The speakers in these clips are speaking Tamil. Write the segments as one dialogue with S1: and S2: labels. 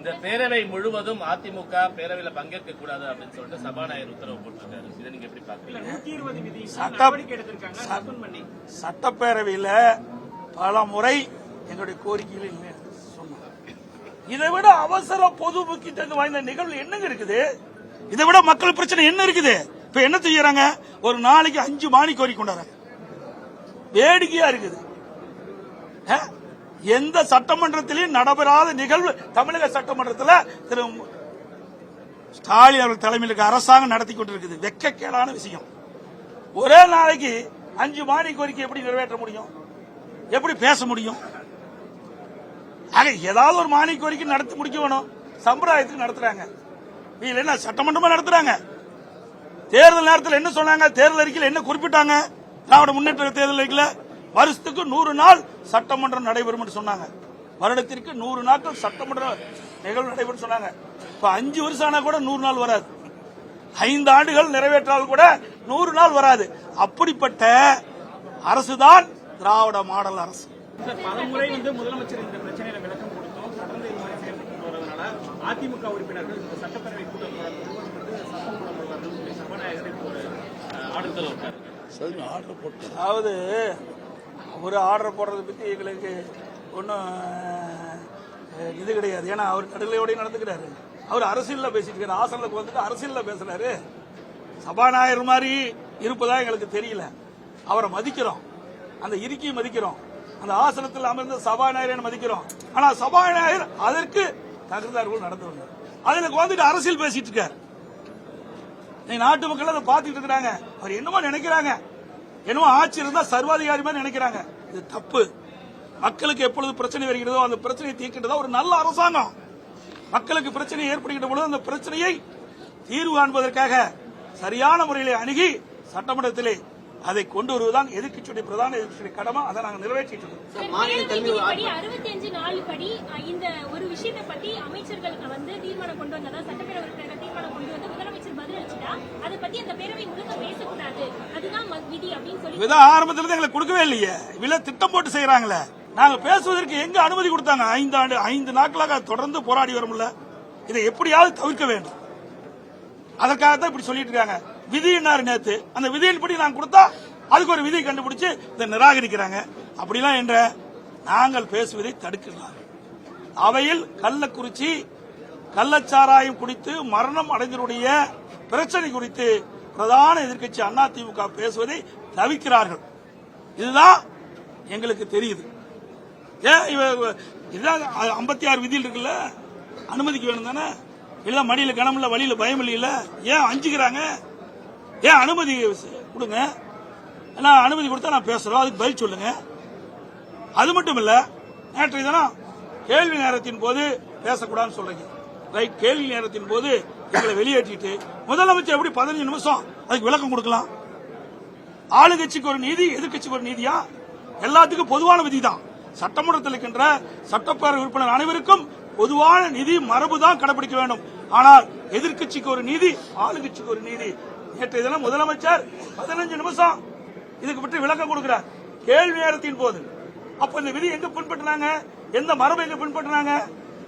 S1: இந்த பேரவை முழுவதும் அதிமுக பேரவையில பங்கேற்க கூடாது அப்படின்னு சொல்லிட்டு சபாநாயகர் உத்தரவு போட்டிருக்காரு. இதை நீங்க எப்படி பாக்குறீங்க?
S2: சட்டப்பேரவையில பல முறை எங்களுடைய கோரிக்கைகள் சொன்னாங்க. இதை விட அவசர பொது முக்கியத்துவம் வாய்ந்த நிகழ்வு என்னங்க இருக்குது? இதை விட மக்கள் பிரச்சனை என்ன இருக்குது? இப்ப என்ன செய்யறாங்க? ஒரு நாளைக்கு 5 மானி கோரிக்கை கொண்டாடுறாங்க. வேடிக்கையா இருக்குது. எந்த சட்டமன்றத்திலும் நடைபெறாத நிகழ்வு தமிழக சட்டமன்றத்தில் திரு ஸ்டாலின் அவர்கள் தலைமையில் அரசாங்கம் நடத்தி கொண்டிருக்குது. வெட்கக்கேடான விஷயம். ஒரே நாளைக்கு 5 மானி கோரிக்கை எப்படி நிறைவேற்ற முடியும்? எப்படி பேச முடியும்? ஆக ஏதாவது ஒரு மானி கோரிக்கை நடத்தி முடிக்க வேணும். சம்பிரதாயத்துக்கு நடத்துறாங்க. என்ன சட்டமன்றமா நடத்துறாங்க? தேர்தல் நேரத்தில் என்ன சொன்னாங்க? தேர்தல் அறிக்கையில் என்ன குறிப்பிட்டாங்க? திராவிட முன்னேற்ற தேர்தல் அறிக்கையில் வருஷத்துக்கு 100 நாள் சட்டமன்றம் நடைபெறும் என்று சொன்னாங்க. வருடத்திற்கு 100 நாட்கள் சட்டமன்ற நிகழ்வு நடைபெறும் சொன்னாங்க. இப்ப 5 வருஷம் ஆனா கூட 100 நாள் வராது. 5 ஆண்டுகள் நிறைவேற்றால் கூட 100 நாள் வராது. அப்படிப்பட்ட அரசுதான் திராவிட மாடல் அரசு.
S3: பலமுறை முதலமைச்சர் இந்த பிரச்சனையில விளக்கம் கொடுத்தோம். தொடர்ந்து இது மாதிரி செயல்பட்டு வருவதனால அதிமுக உறுப்பினர்கள் இந்த சட்டப்பேரவை கூட்டம் சட்டம் போடுவார்கள் சபாநாயகருக்கு ஒரு
S2: ஆர்டர் போட்டு, அதாவது ஒரு ஆர்டர் போடுறதை பத்தி எங்களுக்கு ஒன்றும் இது கிடையாது. ஏன்னா அவர் நடுநிலையோடய நடந்துக்கிறாரு. அவர் அரசியல்ல பேசிட்டு இருக்காரு. ஆசனத்துக்கு வந்துட்டு அரசியல்ல பேசுறாரு. சபாநாயகர் மாதிரி இருப்பதா எங்களுக்கு தெரியல. அவரை மதிக்கிறோம், அந்த இருக்கையை மதிக்கிறோம், அந்த ஆசனத்தில் அமர்ந்த சபாநாயகரை மதிக்கிறோம். ஆனா சபாநாயகர் அதற்கு தகுந்தார்கள் நடந்து அதுக்கு வந்துட்டு அரசியல் பேசிட்டு இருக்காரு. நாட்டு மக்கள் அதை பார்த்துட்டு இருக்கிறாங்க. அவர் என்னமோ நினைக்கிறாங்க, என்னமோ ஆட்சி இருந்தா சர்வாதிகாரி மாதிரி நினைக்கிறாங்க. இது தப்பு. மக்களுக்கு எப்பொழுது பிரச்சனை வருகிறதோ அந்த பிரச்சனையை தீர்க்கின்றதா ஒரு நல்ல அரசாங்கம். மக்களுக்கு பிரச்சனை ஏற்படுகின்ற பொழுது அந்த பிரச்சனையை தீர்வு காண்பதற்காக சரியான முறையில் அணுகி சட்டமன்றத்திலே அதை கொண்டு வருவதுதான் எதிர்க்கட்சியுடைய பிரதான எதிர்க்கட்சியுடைய கடமை. அதை நாங்கள் நிறைவேற்றிட்டு இருக்கோம்.
S4: 65 நாள் படி இந்த ஒரு விஷயத்தை பத்தி அமைச்சர்கள் தீர்மானம் கொண்டு வந்ததா சட்டப்பேரவை உறுப்பினர்கள் தீர்மானம் கொண்டு வந்து முதலமைச்சர் பதிலளிச்சுட்டா அதை பத்தி அந்த பேரவை முழுக்க பேசக்கூடாது, அதுதான் விதி அப்படின்னு சொல்லி
S2: ஆரம்பத்திலிருந்து எங்களுக்கு கொடுக்கவே இல்லையே. இவ்வளவு திட்டம் போட்டு செய்யறாங்களே. நாங்க பேசுவதற்கு எங்க அனுமதி கொடுத்தாங்க? 5 நாட்களாக தொடர்ந்து போராடி வரும்ல. இதை எப்படியாவது தவிர்க்க வேண்டும். அதற்காகத்தான் இப்படி சொல்லிட்டு இருக்காங்க. விதியினாரு நேத்து, அந்த விதியின்படி நாங்க கொடுத்தா அதுக்கு ஒரு விதியை கண்டுபிடிச்சு இதை நிராகரிக்கிறாங்க. அப்படிலாம் என்ற நாங்கள் பேசுவதை தடுக்கிறாங்க. அவையில் கள்ளக்குறிச்சி கள்ளச்சாராயம் குடித்து மரணம் அடைந்தவருடைய பிரச்சனை குறித்து பிரதான எதிர்க்கட்சி அதிமுக பேசுவதை தவிர்க்கிறார்கள். இதுதான் எங்களுக்கு தெரியுது. ஏன் இதுதான் 56 விதியில் இருக்குல்ல, அனுமதிக்கு வேணும் தானே? இல்ல மடியில கனம் இல்ல, வழியில பயம் இல்ல, ஏன் அஞ்சுக்கிறாங்க? ஏன் அனுமதி கொடுங்க. அனுமதி கொடுத்தா நான் பேசுறோம், அதுக்கு பதில் சொல்லுங்க. அது மட்டும் இல்ல, நேற்றைய தினம் கேள்வி நேரத்தின் போது பேசக்கூடாதுன்னு சொல்றீங்க. ரைட், கேள்வி நேரத்தின் போது எங்களை வெளியேற்றிட்டு முதலமைச்சர் எப்படி 15 நிமிஷம் அதுக்கு விளக்கம் கொடுக்கலாம்? ஆளுங்கட்சிக்கு ஒரு நீதி, எதிர்கட்சிக்கு ஒரு நீதியா? எல்லாத்துக்கும் பொதுவான விதி தான். சட்டமன்றத்தில் இருக்கின்ற சட்டப்பேரவை உறுப்பினர் அனைவருக்கும் பொதுவான நீதி மரபு தான் கடைபிடிக்க வேண்டும். ஆனால் எதிர்கட்சிக்கு ஒரு நீதி, ஆளுங்கட்சிக்கு ஒரு நீதி. நேற்றைய தினம் முதலமைச்சர் 15 நிமிஷம் இதுக்கு பற்றி விளக்கம் கொடுக்கிறார் கேள்வி நேரத்தின் போது. அப்ப இந்த விதி எங்க பின்பற்றினாங்க? எந்த மரபை எங்க பின்பற்றினாங்க?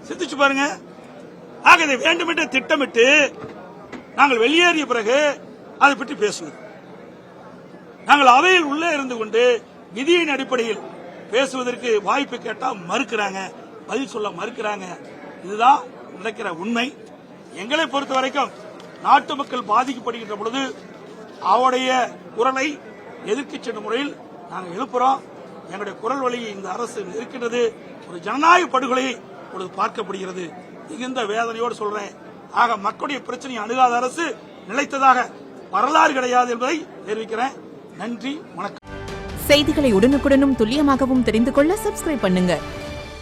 S2: சிந்திச்சு பாருங்க. ஆக இதை வேண்டுமென்றே திட்டமிட்டு நாங்கள் வெளியேறிய பிறகு அதை பற்றி பேசுவது. நாங்கள் அவையில் உள்ளே இருந்து கொண்டு விதியின் அடிப்படையில் பேசுவதற்கு வாய்ப்பு கேட்டா மறுக்கிறாங்க, பதில் சொல்ல மறுக்கிறாங்க. இதுதான் நடக்கிற உண்மை. எங்களை பொறுத்த வரைக்கும் நாட்டு மக்கள் பாதிக்கப்படுகின்ற பொழுது அவருடைய குரலை எதிர்க்கட்சி முறையில் நாங்கள் எழுப்புறோம். எங்களுடைய குரல் வழியை இந்த அரசு இருக்கின்றது. ஒரு ஜனநாயக படுகொலை பொழுது பார்க்கப்படுகிறது. மிகுந்த வேதனையோடு சொல்றேன். ஆக மக்களுடைய பிரச்சனையை அணுகாத அரசு நிலைத்ததாக வரலாறு கிடையாது என்பதை தெரிவிக்கிறேன். நன்றி, வணக்கம்.
S5: செய்திகளை உடனுக்குடனும் துல்லியமாகவும் தெரிந்து கொள்ள சப்ஸ்கிரைப் பண்ணுங்க.